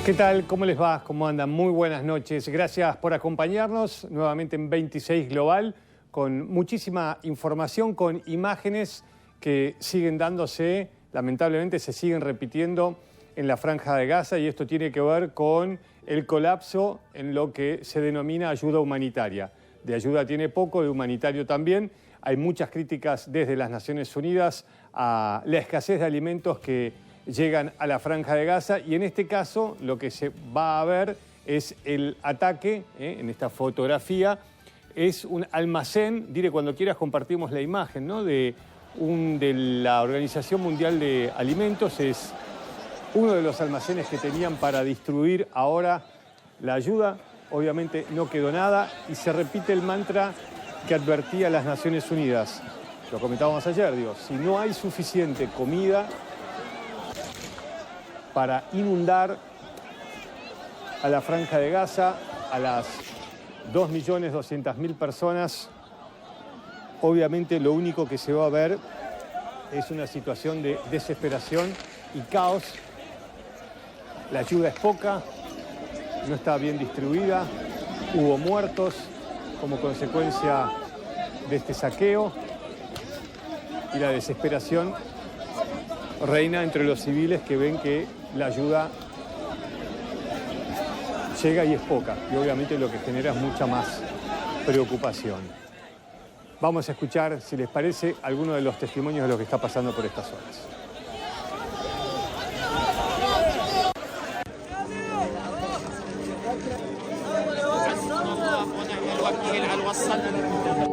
¿Qué tal? ¿Cómo les va? ¿Cómo andan? Muy buenas noches. Gracias por acompañarnos nuevamente en 26 Global con muchísima información, con imágenes que siguen dándose, lamentablemente se siguen repitiendo en la Franja de Gaza, y esto tiene que ver con el colapso en lo que se denomina ayuda humanitaria. De ayuda tiene poco, de humanitario también. Hay muchas críticas desde las Naciones Unidas a la escasez de alimentos que llegan a la Franja de Gaza, y en este caso lo que se va a ver es el ataque, en esta fotografía, es un almacén. Dile cuando quieras, compartimos la imagen, ¿no? de la Organización Mundial de Alimentos. Es uno de los almacenes que tenían para distribuir ahora la ayuda. Obviamente no quedó nada y se repite el mantra que advertía las Naciones Unidas. Lo comentábamos ayer, digo, si no hay suficiente comida para inundar a la Franja de Gaza, a las 2.200.000 personas, obviamente lo único que se va a ver es una situación de desesperación y caos. La ayuda es poca, no está bien distribuida, hubo muertos como consecuencia de este saqueo, y la desesperación reina entre los civiles que ven que la ayuda llega y es poca, y obviamente lo que genera es mucha más preocupación. Vamos a escuchar, si les parece, algunos de los testimonios de lo que está pasando por estas zonas.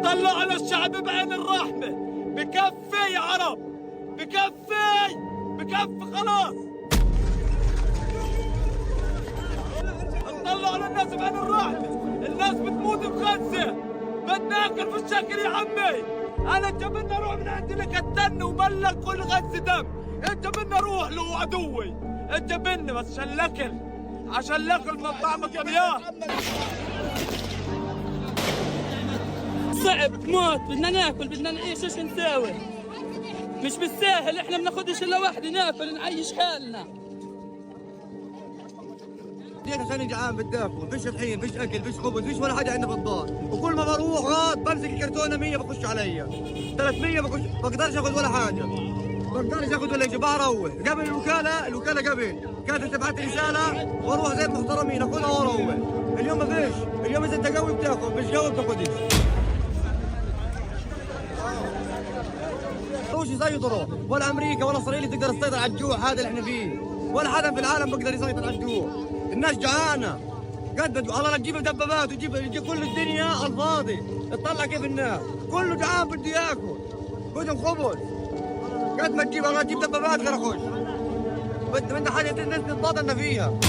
طلعوا على الشعب بعين الرحمة. بكفي يا عرب، بكفي خلاص. طلعوا على الناس بعين الرحمة. الناس بتموت بغزة، بدنا ناكل في الشكل يا عمي. أنا جبنا روح من عندي لكتن وبلغ كل غزة دم. أنت بدنا روح له عدوي، أنت بدنا بس شلكل عشان لكل من طعمك إياه. صعب موت، بدنا ناكل، بدنا نعيش، ايش نساوي؟ مش بالساهل، احنا بناخدش الا واحدة ناكل نعيش حالنا. جيت عشان جعان بدي اكل، فيش طحين، فيش اكل، فيش خبز، فيش ولا حاجة عندنا بالدار، وكل ما بروح غاد بمسك الكرتونة 100 بخش علي، 300 بخش، بقدرش اخذ ولا حاجة، بقدرش اخذ ولا شيء، بروح. قبل الوكالة قبل كانت تبعت لي رسالة واروح زي المحترمين اخذها واروح. اليوم ما فيش، اليوم اذا انت قوي بتاخذ، مش قوي بتاخذش. روش يسيطروا، ولا امريكا ولا اسرائيل تقدر تسيطر على الجوع هذا اللي احنا فيه، ولا حدا في العالم بيقدر يسيطر على الجوع. الناس جعانه قد الله لا تجيب دبابات وتجيب كل الدنيا على الفاضي. اطلع كيف الناس كله جعان بده ياكل، بدهم خبز. قد ما تجيب الله تجيب دبابات غير اخش. بدنا حاجه نتضاضلنا فيها.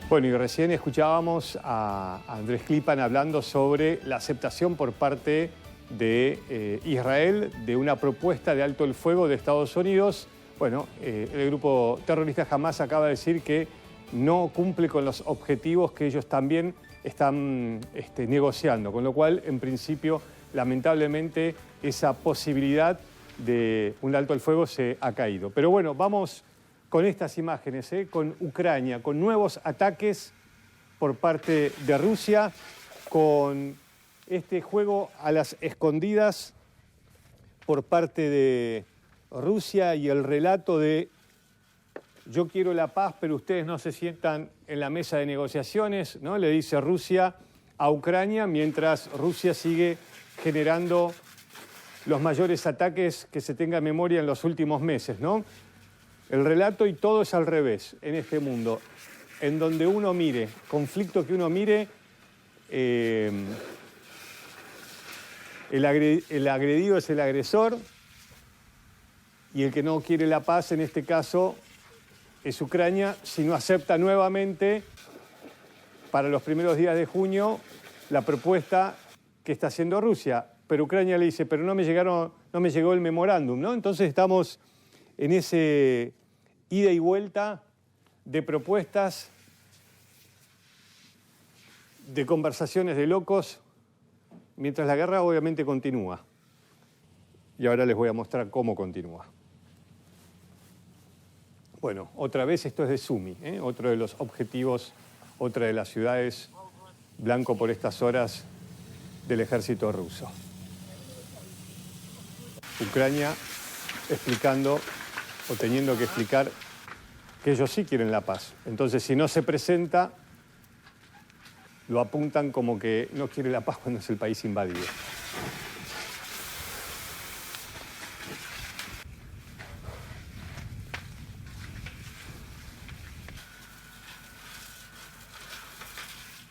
Bueno, y recién escuchábamos a Andrés Klipan hablando sobre la aceptación por parte de Israel de una propuesta de alto el fuego de Estados Unidos. Bueno, el grupo terrorista Hamas acaba de decir que no cumple con los objetivos que ellos también están negociando, con lo cual, en principio, lamentablemente, esa posibilidad de un alto el fuego se ha caído. Pero bueno, vamos con estas imágenes, con Ucrania, con nuevos ataques por parte de Rusia, con este juego a las escondidas por parte de Rusia y el relato de yo quiero la paz, pero ustedes no se sientan en la mesa de negociaciones, ¿no? Le dice Rusia a Ucrania, mientras Rusia sigue generando los mayores ataques que se tenga en memoria en los últimos meses, ¿no? El relato, y todo es al revés en este mundo. En donde uno mire, conflicto que uno mire, el agredido es el agresor, y el que no quiere la paz, en este caso, es Ucrania, si no acepta nuevamente, para los primeros días de junio, la propuesta que está haciendo Rusia. Pero Ucrania le dice, pero no me llegó el memorándum, ¿no? Entonces estamos en ese ida y vuelta de propuestas de conversaciones de locos mientras la guerra obviamente continúa. Y ahora les voy a mostrar cómo continúa. Bueno, otra vez esto es de Sumi, otro de los objetivos, otra de las ciudades blanco por estas horas del ejército ruso. Ucrania explicando o teniendo que explicar que ellos sí quieren la paz. Entonces, si no se presenta, lo apuntan como que no quiere la paz cuando es el país invadido.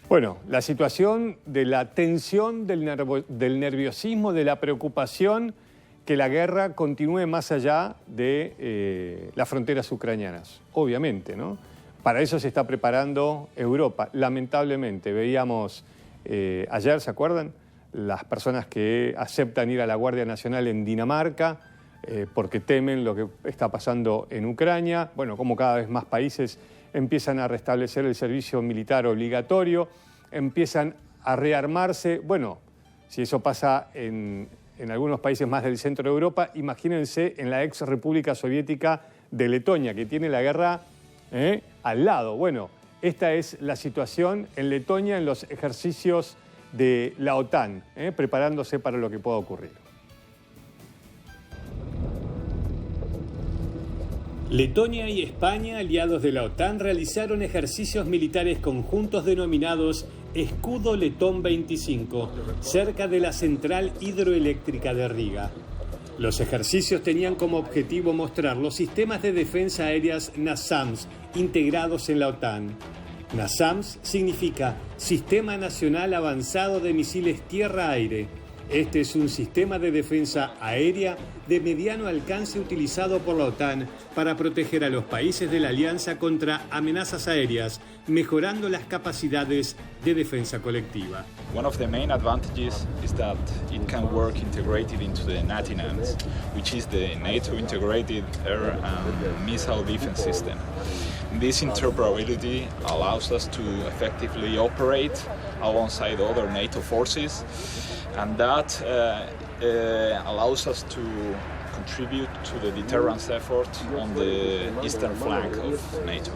Bueno, la situación de la tensión, del nerviosismo, de la preocupación que la guerra continúe más allá de las fronteras ucranianas, obviamente, ¿no? Para eso se está preparando Europa, lamentablemente. Veíamos ayer, ¿se acuerdan? Las personas que aceptan ir a la Guardia Nacional en Dinamarca porque temen lo que está pasando en Ucrania. Bueno, como cada vez más países empiezan a restablecer el servicio militar obligatorio, empiezan a rearmarse. Bueno, si eso pasa en algunos países más del centro de Europa, imagínense en la ex República Soviética de Letonia, que tiene la guerra al lado. Bueno, esta es la situación en Letonia en los ejercicios de la OTAN, preparándose para lo que pueda ocurrir. Letonia y España, aliados de la OTAN, realizaron ejercicios militares conjuntos denominados Escudo Letón 25, cerca de la central hidroeléctrica de Riga. Los ejercicios tenían como objetivo mostrar los sistemas de defensa aéreas NASAMS integrados en la OTAN. NASAMS significa Sistema Nacional Avanzado de Misiles Tierra-Aire. Este es un sistema de defensa aérea de mediano alcance utilizado por la OTAN para proteger a los países de la alianza contra amenazas aéreas, mejorando las capacidades de defensa colectiva. One of the main advantages is that it can work integrated into the NATINAMS, which is the NATO Integrated Air and Missile Defense System. This interoperability allows us to effectively operate alongside other NATO forces, and that allows us to contribute to the deterrence effort on the eastern flank of NATO.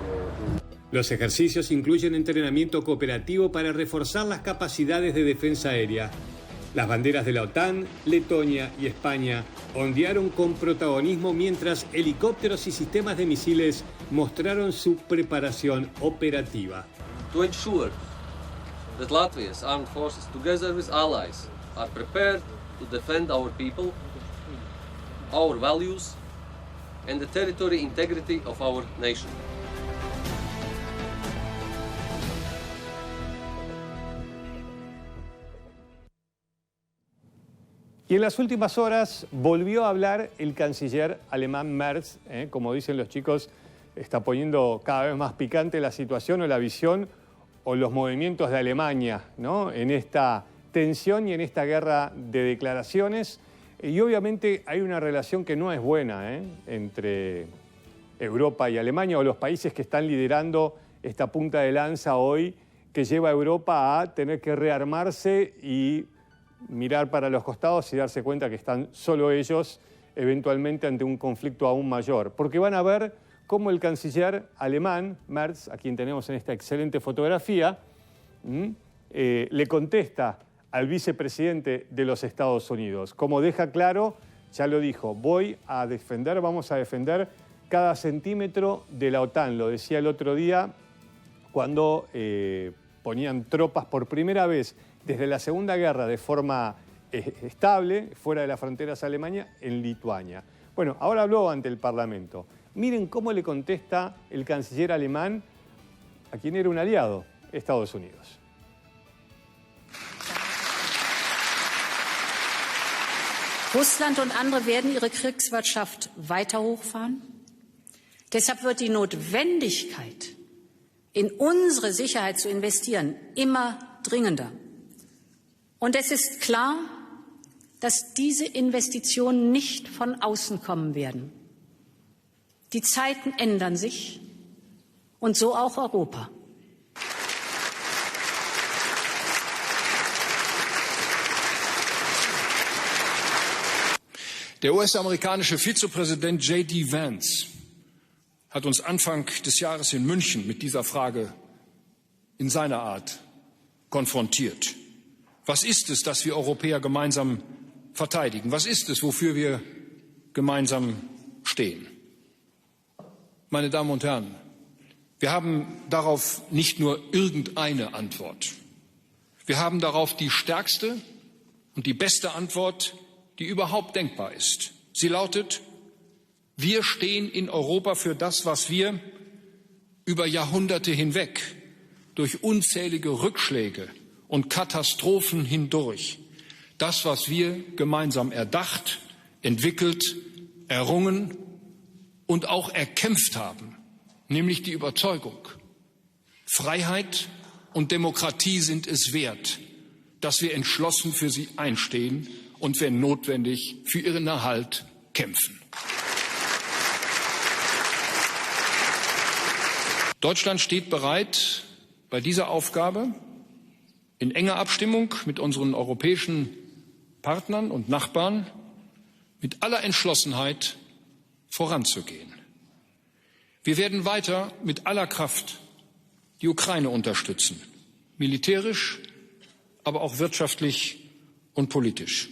Los ejercicios incluyen entrenamiento cooperativo para reforzar las capacidades de defensa aérea. Las banderas de la OTAN, Letonia y España ondearon con protagonismo mientras helicópteros y sistemas de misiles mostraron su preparación operativa. To ensure that Latvia's armed forces, together with allies, are prepared to defend our people, our values, and the territorial integrity of our nation. Y en las últimas horas volvió a hablar el canciller alemán Merz, como dicen los chicos, está poniendo cada vez más picante la situación o la visión o los movimientos de Alemania, ¿no?, en esta tensión y en esta guerra de declaraciones. Y obviamente hay una relación que no es buena entre Europa y Alemania, o los países que están liderando esta punta de lanza hoy que lleva a Europa a tener que rearmarse y mirar para los costados y darse cuenta que están solo ellos eventualmente ante un conflicto aún mayor. Porque van a ver cómo el canciller alemán, Merz, a quien tenemos en esta excelente fotografía, le contesta al vicepresidente de los Estados Unidos. Como deja claro, ya lo dijo, vamos a defender cada centímetro de la OTAN. Lo decía el otro día cuando ponían tropas por primera vez desde la Segunda Guerra de forma estable, fuera de las fronteras alemanas, en Lituania. Bueno, ahora habló ante el Parlamento. Miren cómo le contesta el canciller alemán a quien era un aliado, Estados Unidos. Russland und andere werden ihre Kriegswirtschaft weiter hochfahren. Deshalb wird die Notwendigkeit, in unsere Sicherheit zu investieren, immer dringender. Und es ist klar, dass diese Investitionen nicht von außen kommen werden. Die Zeiten ändern sich und so auch Europa. Der US-amerikanische Vizepräsident J.D. Vance hat uns Anfang des Jahres in München mit dieser Frage in seiner Art konfrontiert. Was ist es, das wir Europäer gemeinsam verteidigen? Was ist es, wofür wir gemeinsam stehen? Meine Damen und Herren, wir haben darauf nicht nur irgendeine Antwort. Wir haben darauf die stärkste und die beste Antwort, die überhaupt denkbar ist. Sie lautet: Wir stehen in Europa für das, was wir über Jahrhunderte hinweg durch unzählige Rückschläge und Katastrophen hindurch, das, was wir gemeinsam erdacht, entwickelt, errungen und auch erkämpft haben, nämlich die Überzeugung, Freiheit und Demokratie sind es wert, dass wir entschlossen für sie einstehen und, wenn notwendig, für ihren Erhalt kämpfen. Deutschland steht bereit, bei dieser Aufgabe in enger Abstimmung mit unseren europäischen Partnern und Nachbarn mit aller Entschlossenheit voranzugehen. Wir werden weiter mit aller Kraft die Ukraine unterstützen, militärisch, aber auch wirtschaftlich und politisch.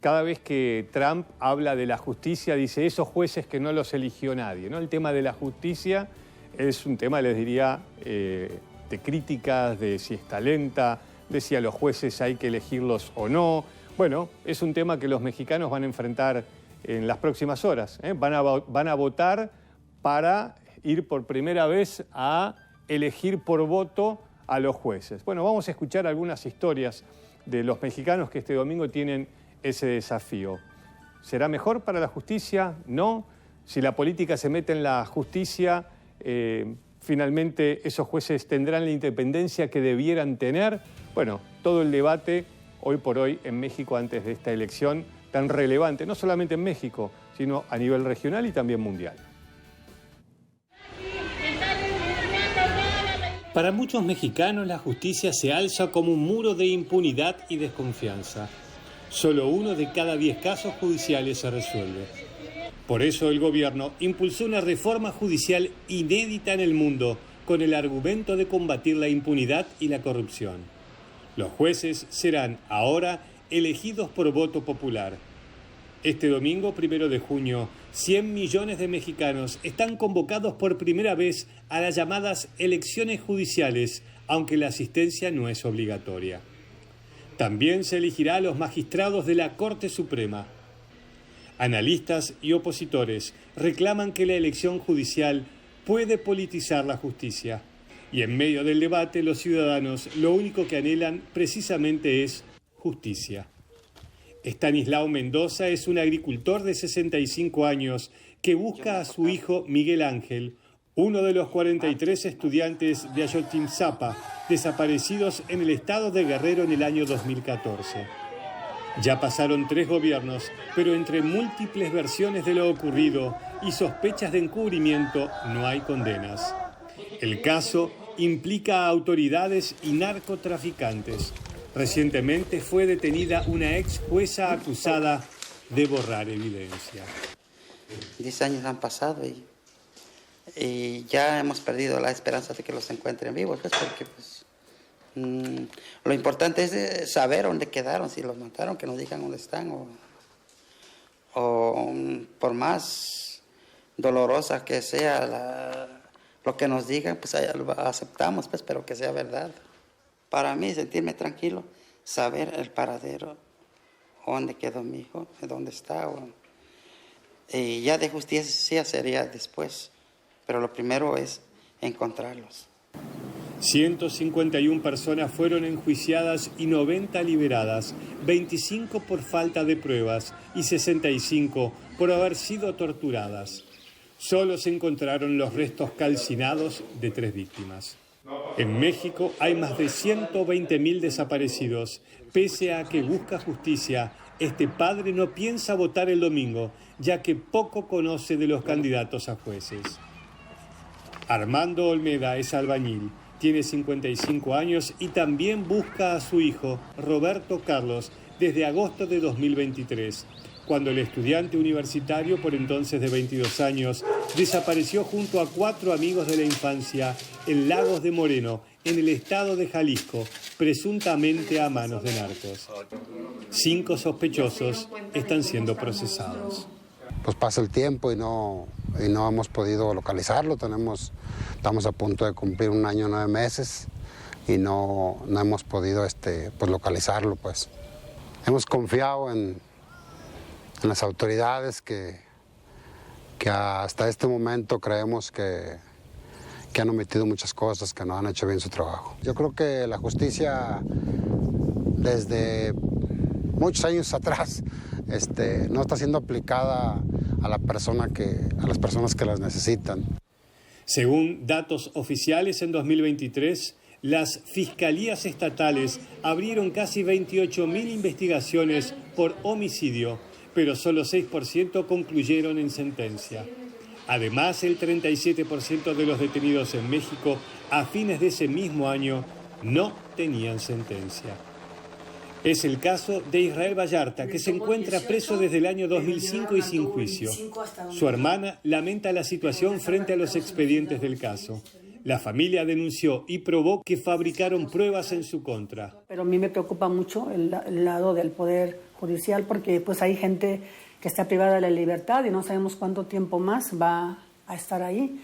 Cada vez que Trump habla de la justicia, dice esos jueces que no los eligió nadie, ¿no? El tema de la justicia es un tema, les diría, de críticas, de si está lenta, de si a los jueces hay que elegirlos o no. Bueno, es un tema que los mexicanos van a enfrentar en las próximas horas, ¿eh? Van a votar para ir por primera vez a elegir por voto a los jueces. Bueno, vamos a escuchar algunas historias de los mexicanos que este domingo tienen ese desafío. ¿Será mejor para la justicia? No. Si la política se mete en la justicia, finalmente esos jueces tendrán la independencia que debieran tener. Bueno, todo el debate hoy por hoy en México antes de esta elección tan relevante, no solamente en México, sino a nivel regional y también mundial. Para muchos mexicanos la justicia se alza como un muro de impunidad y desconfianza. Solo 1 de cada 10 casos judiciales se resuelve. Por eso el gobierno impulsó una reforma judicial inédita en el mundo con el argumento de combatir la impunidad y la corrupción. Los jueces serán ahora elegidos por voto popular. Este domingo, 1 de junio, 100 millones de mexicanos están convocados por primera vez a las llamadas elecciones judiciales, aunque la asistencia no es obligatoria. También se elegirá a los magistrados de la Corte Suprema. Analistas y opositores reclaman que la elección judicial puede politizar la justicia. Y en medio del debate, los ciudadanos lo único que anhelan precisamente es justicia. Estanislao Mendoza es un agricultor de 65 años que busca a su hijo Miguel Ángel, uno de los 43 estudiantes de Ayotzinapa desaparecidos en el estado de Guerrero en el año 2014. Ya pasaron 3 gobiernos, pero entre múltiples versiones de lo ocurrido y sospechas de encubrimiento no hay condenas. El caso implica a autoridades y narcotraficantes. Recientemente fue detenida una ex jueza acusada de borrar evidencia. 10 años han pasado y ya hemos perdido la esperanza de que los encuentren vivos, pues, porque pues, lo importante es saber dónde quedaron, si los mataron, que nos digan dónde están, o por más dolorosa que sea lo que nos digan, pues lo aceptamos, pues, pero que sea verdad. Para mí, sentirme tranquilo, saber el paradero, dónde quedó mi hijo, dónde está. Y ya de justicia sería después, pero lo primero es encontrarlos. 151 personas fueron enjuiciadas y 90 liberadas, 25 por falta de pruebas y 65 por haber sido torturadas. Solo se encontraron los restos calcinados de 3 víctimas. En México hay más de 120.000 desaparecidos. Pese a que busca justicia, este padre no piensa votar el domingo, ya que poco conoce de los candidatos a jueces. Armando Olmeda es albañil, tiene 55 años y también busca a su hijo, Roberto Carlos, desde agosto de 2023, cuando el estudiante universitario, por entonces de 22 años, desapareció junto a 4 amigos de la infancia en Lagos de Moreno, en el estado de Jalisco, presuntamente a manos de narcos. 5 sospechosos están siendo procesados. Pues pasa el tiempo y no hemos podido localizarlo. Estamos a punto de cumplir 1 año 9 meses y no hemos podido pues localizarlo. Pues hemos confiado en las autoridades que hasta este momento creemos que han omitido muchas cosas, que no han hecho bien su trabajo. Yo creo que la justicia desde muchos años atrás no está siendo aplicada a las personas que las necesitan. Según datos oficiales, en 2023, las fiscalías estatales abrieron casi 28.000 investigaciones por homicidio, pero solo 6% concluyeron en sentencia. Además, el 37% de los detenidos en México a fines de ese mismo año no tenían sentencia. Es el caso de Israel Vallarta, que se encuentra preso desde el año 2005 y sin juicio. Su hermana lamenta la situación frente a los expedientes del caso. La familia denunció y probó que fabricaron pruebas en su contra. Pero a mí me preocupa mucho el lado del Poder Judicial, porque pues hay gente que está privada de la libertad y no sabemos cuánto tiempo más va a estar ahí,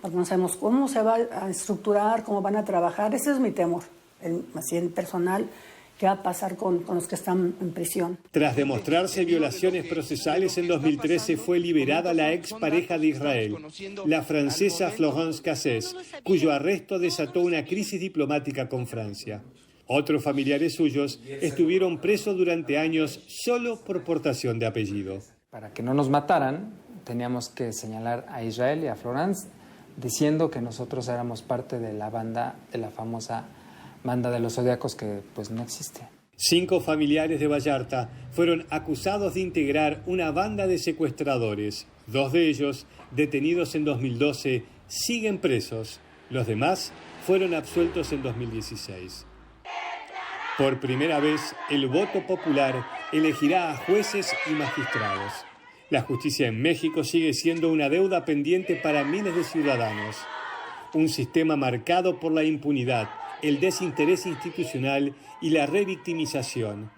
porque no sabemos cómo se va a estructurar, cómo van a trabajar. Ese es mi temor, así en personal. ¿Qué va a pasar con los que están en prisión? Tras demostrarse violaciones procesales, en 2013 fue liberada la expareja de Israel, la francesa Florence Cassés, cuyo arresto desató una crisis diplomática con Francia. Otros familiares suyos estuvieron presos durante años solo por portación de apellido. Para que no nos mataran, teníamos que señalar a Israel y a Florence diciendo que nosotros éramos parte de la banda, de la famosa banda de los Zodíacos, que pues no existe. 5 familiares de Vallarta fueron acusados de integrar una banda de secuestradores. 2 de ellos, detenidos en 2012, siguen presos. Los demás fueron absueltos en 2016. Por primera vez, el voto popular elegirá a jueces y magistrados. La justicia en México sigue siendo una deuda pendiente para miles de ciudadanos. Un sistema marcado por la impunidad, el desinterés institucional y la revictimización.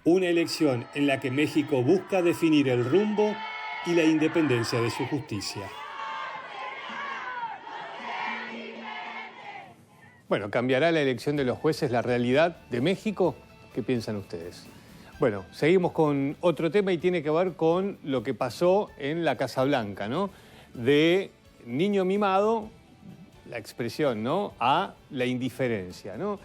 Una elección en la que México busca definir el rumbo y la independencia de su justicia. Bueno, ¿cambiará la elección de los jueces la realidad de México? ¿Qué piensan ustedes? Bueno, seguimos con otro tema y tiene que ver con lo que pasó en la Casa Blanca, ¿no? De niño mimado, la expresión, ¿no?, a la indiferencia, ¿no?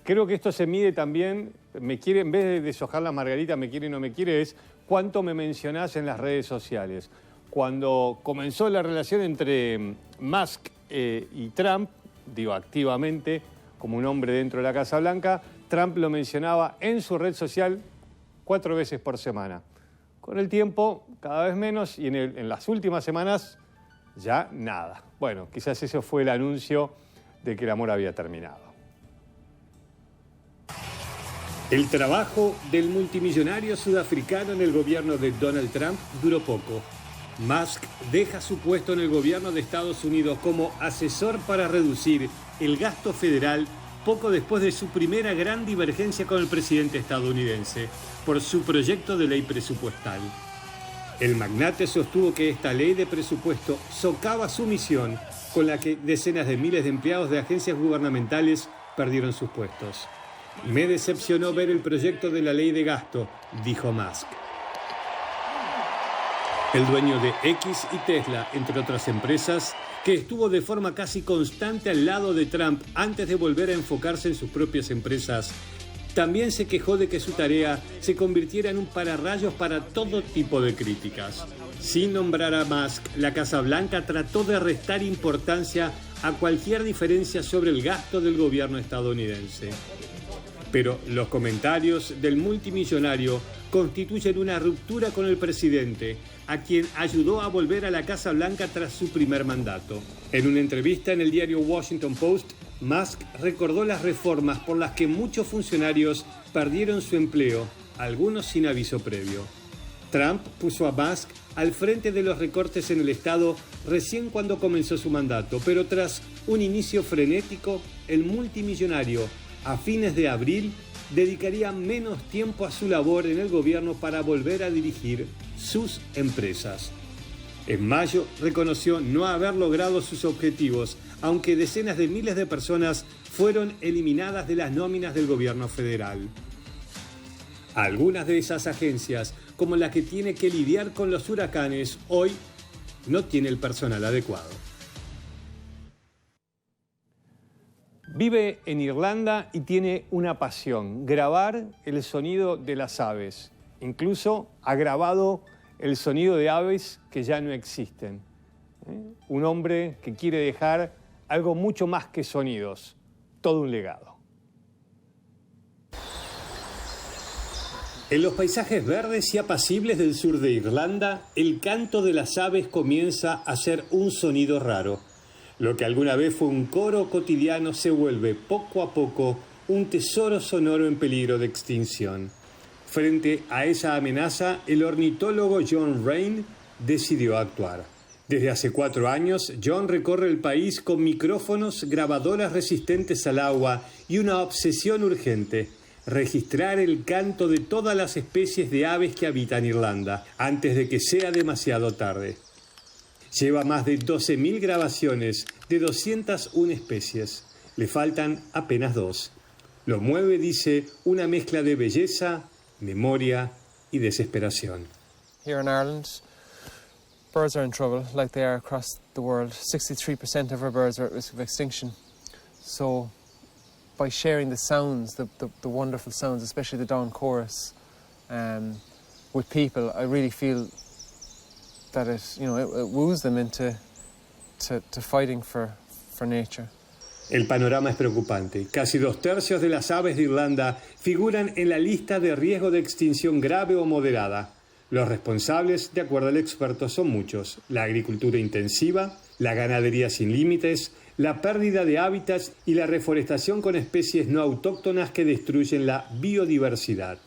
Creo que esto se mide también, en vez de deshojar la margarita, me quiere y no me quiere, es cuánto me mencionás en las redes sociales. Cuando comenzó la relación entre Musk y Trump, digo activamente, como un hombre dentro de la Casa Blanca, Trump lo mencionaba en su red social 4 veces por semana. Con el tiempo, cada vez menos, y en las últimas semanas, ya nada. Bueno, quizás eso fue el anuncio de que el amor había terminado. El trabajo del multimillonario sudafricano en el gobierno de Donald Trump duró poco. Musk deja su puesto en el gobierno de Estados Unidos como asesor para reducir el gasto federal poco después de su primera gran divergencia con el presidente estadounidense por su proyecto de ley presupuestal. El magnate sostuvo que esta ley de presupuesto socava su misión, con la que decenas de miles de empleados de agencias gubernamentales perdieron sus puestos. Me decepcionó ver el proyecto de la ley de gasto, dijo Musk. El dueño de X y Tesla, entre otras empresas, que estuvo de forma casi constante al lado de Trump antes de volver a enfocarse en sus propias empresas, también se quejó de que su tarea se convirtiera en un pararrayos para todo tipo de críticas. Sin nombrar a Musk, la Casa Blanca trató de restar importancia a cualquier diferencia sobre el gasto del gobierno estadounidense. Pero los comentarios del multimillonario constituyen una ruptura con el presidente, a quien ayudó a volver a la Casa Blanca tras su primer mandato. En una entrevista en el diario Washington Post, Musk recordó las reformas por las que muchos funcionarios perdieron su empleo, algunos sin aviso previo. Trump puso a Musk al frente de los recortes en el Estado recién cuando comenzó su mandato, pero tras un inicio frenético, el multimillonario, a fines de abril, dedicaría menos tiempo a su labor en el gobierno para volver a dirigir sus empresas. En mayo reconoció no haber logrado sus objetivos, aunque decenas de miles de personas fueron eliminadas de las nóminas del gobierno federal. Algunas de esas agencias, como la que tiene que lidiar con los huracanes, hoy no tiene el personal adecuado. Vive en Irlanda y tiene una pasión: grabar el sonido de las aves. Incluso ha grabado el sonido de aves que ya no existen. Un hombre que quiere dejar algo mucho más que sonidos, todo un legado. En los paisajes verdes y apacibles del sur de Irlanda, el canto de las aves comienza a ser un sonido raro. Lo que alguna vez fue un coro cotidiano se vuelve poco a poco un tesoro sonoro en peligro de extinción. Frente a esa amenaza, el ornitólogo John Rain decidió actuar. Desde hace 4 años, John recorre el país con micrófonos, grabadoras resistentes al agua y una obsesión urgente: registrar el canto de todas las especies de aves que habitan Irlanda, antes de que sea demasiado tarde. Lleva más de 12.000 grabaciones de 201 especies. Le faltan apenas 2. Lo mueve, dice, una mezcla de belleza, memoria y desesperación. Here in Ireland, birds are in trouble, like they are across the world. 63% of our birds are at risk of extinction. So, by sharing the sounds, the wonderful sounds, especially the dawn chorus, with people, I really feel that it woos them into fighting for nature. El panorama es preocupante. Casi 2/3 de las aves de Irlanda figuran en la lista de riesgo de extinción grave o moderada. Los responsables, de acuerdo al experto, son muchos: la agricultura intensiva, la ganadería sin límites, la pérdida de hábitats y la reforestación con especies no autóctonas que destruyen la biodiversidad.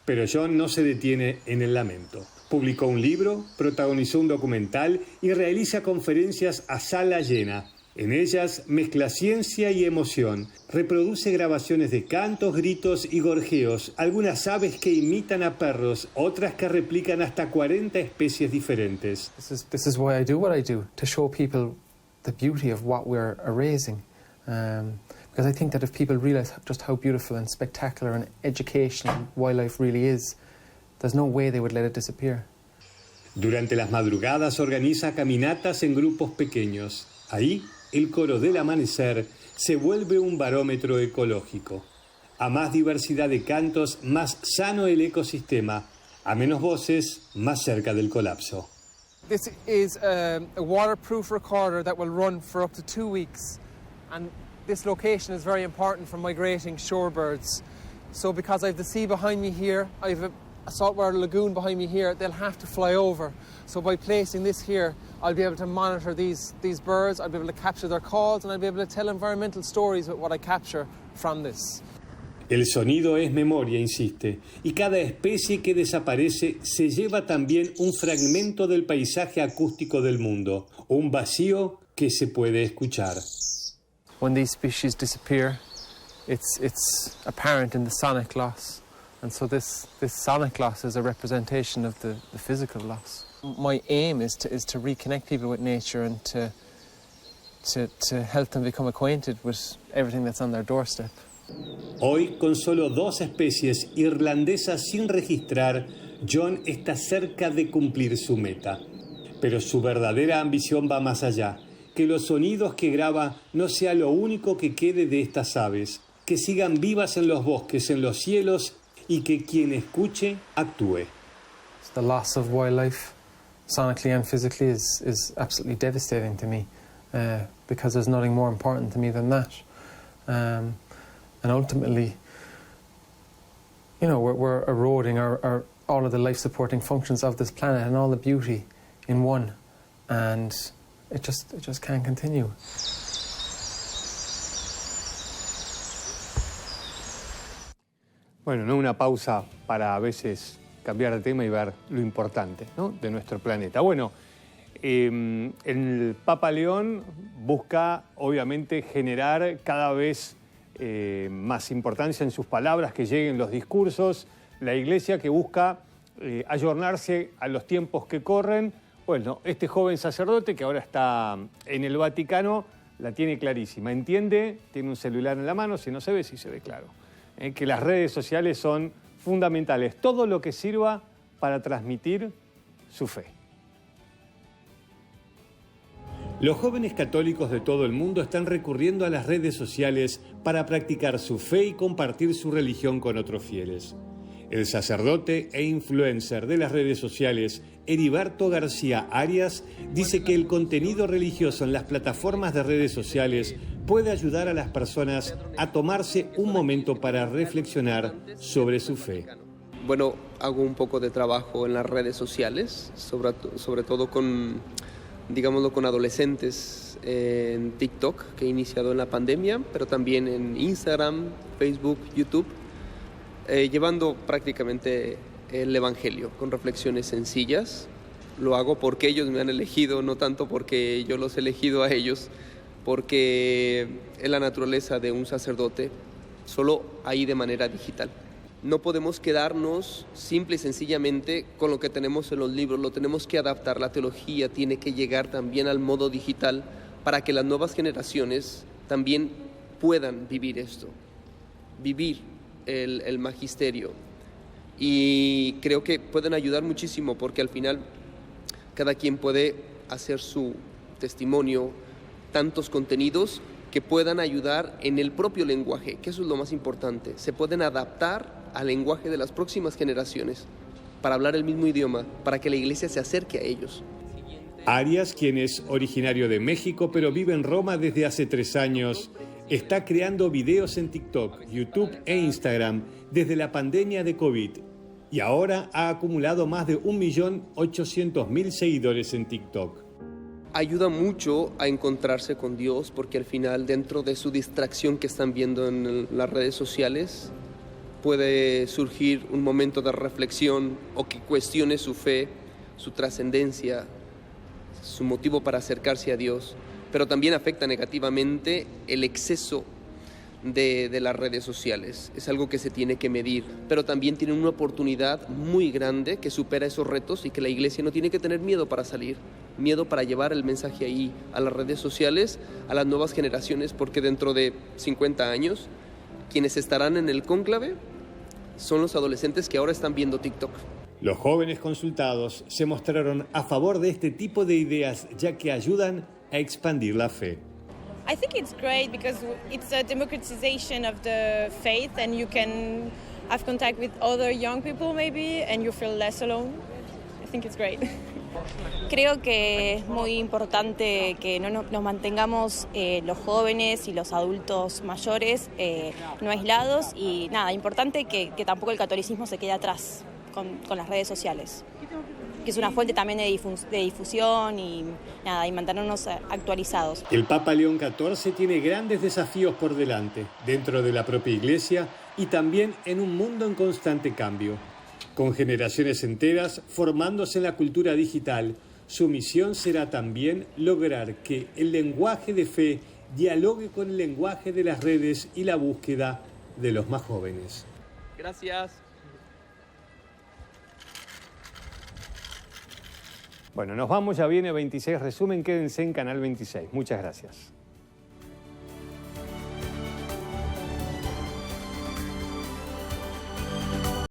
Pero John no se detiene en el lamento. Publicó un libro, protagonizó un documental y realiza conferencias a sala llena. En ellas mezcla ciencia y emoción, reproduce grabaciones de cantos, gritos y gorjeos, algunas aves que imitan a perros, otras que replican hasta 40 especies diferentes. This is why I do what I do, to show people the beauty of what we're erasing. Because I think that if people realize just how beautiful and spectacular and educational wildlife really is, there's no way they would let it disappear. Durante las madrugadas organiza caminatas en grupos pequeños. Ahí, el coro del amanecer se vuelve un barómetro ecológico. A más diversidad de cantos, más sano el ecosistema. A menos voces, más cerca del colapso. This is a waterproof recorder that will run for up to 2 weeks. And this location is very important for migrating shorebirds. So because I have the sea behind me here, I have a saltwater lagoon behind me here, they'll have to fly over. So by placing this here, I'll be able to monitor these birds, I'll be able to capture their calls, and I'll be able to tell environmental stories with what I capture from this. El sonido es memoria, insiste, y cada especie que desaparece se lleva también un fragmento del paisaje acústico del mundo, un vacío que se puede escuchar. When these species disappear, it's apparent in the sonic loss. And so this sonic loss is a representation of the physical loss. My aim is to reconnect people with nature and to help them become acquainted with everything that's on their doorstep. Hoy, con solo 2 especies irlandesas sin registrar, John está cerca de cumplir su meta. Pero su verdadera ambición va más allá. Que los sonidos que graba no sea lo único que quede de estas aves. Que sigan vivas en los bosques, en los cielos, y que quien escuche actúe. The loss of wildlife, sonically and physically, is absolutely devastating to me, because there's nothing more important to me than that. And ultimately, you know, we're eroding all of the life-supporting functions of this planet and all the beauty in one, and it just can't continue. Bueno, ¿no? Una pausa para a veces cambiar de tema y ver lo importante, ¿no? De nuestro planeta. Bueno, el Papa León busca, obviamente, generar cada vez más importancia en sus palabras, que lleguen los discursos. La Iglesia que busca ayornarse a los tiempos que corren. Bueno, este joven sacerdote que ahora está en el Vaticano la tiene clarísima. Entiende, tiene un celular en la mano, si no se ve, sí se ve claro. Que las redes sociales son fundamentales. Todo lo que sirva para transmitir su fe. Los jóvenes católicos de todo el mundo están recurriendo a las redes sociales para practicar su fe y compartir su religión con otros fieles. El sacerdote e influencer de las redes sociales, Heriberto García Arias, dice que el contenido religioso en las plataformas de redes sociales puede ayudar a las personas a tomarse un momento para reflexionar sobre su fe. Bueno, hago un poco de trabajo en las redes sociales, sobre todo con, digámoslo, con adolescentes en TikTok, que he iniciado en la pandemia, pero también en Instagram, Facebook, YouTube, llevando prácticamente el Evangelio con reflexiones sencillas. Lo hago porque ellos me han elegido, no tanto porque yo los he elegido a ellos, porque es la naturaleza de un sacerdote, solo ahí de manera digital. No podemos quedarnos simple y sencillamente con lo que tenemos en los libros, lo tenemos que adaptar. La teología tiene que llegar también al modo digital para que las nuevas generaciones también puedan vivir esto, vivir el magisterio. Y creo que pueden ayudar muchísimo porque al final cada quien puede hacer su testimonio, tantos contenidos que puedan ayudar en el propio lenguaje, que eso es lo más importante. Se pueden adaptar al lenguaje de las próximas generaciones para hablar el mismo idioma, para que la Iglesia se acerque a ellos. Arias, quien es originario de México pero vive en Roma desde hace 3 años, está creando videos en TikTok, YouTube e Instagram desde la pandemia de COVID y ahora ha acumulado más de 1.800.000 seguidores en TikTok. Ayuda mucho a encontrarse con Dios porque al final, dentro de su distracción que están viendo en las redes sociales, puede surgir un momento de reflexión o que cuestione su fe, su trascendencia, su motivo para acercarse a Dios. Pero también afecta negativamente el exceso de las redes sociales. Es algo que se tiene que medir, pero también tiene una oportunidad muy grande que supera esos retos y que la Iglesia no tiene que tener miedo para salir, miedo para llevar el mensaje ahí a las redes sociales, a las nuevas generaciones, porque dentro de 50 años quienes estarán en el cónclave son los adolescentes que ahora están viendo TikTok. Los jóvenes consultados se mostraron a favor de este tipo de ideas ya que ayudan a expandir la fe. I think it's great because it's a democratization of the faith and you can have contact with other young people maybe and you feel less alone. I think it's great. Creo que es muy importante que no nos mantengamos los jóvenes y los adultos mayores no aislados y nada, importante que tampoco el catolicismo se quede atrás con las redes sociales, que es una fuente también de difusión y nada, y mantenernos actualizados. El Papa León XIV tiene grandes desafíos por delante, dentro de la propia Iglesia y también en un mundo en constante cambio. Con generaciones enteras formándose en la cultura digital, su misión será también lograr que el lenguaje de fe dialogue con el lenguaje de las redes y la búsqueda de los más jóvenes. Gracias. Bueno, nos vamos, ya viene 26 Resumen, quédense en Canal 26. Muchas gracias.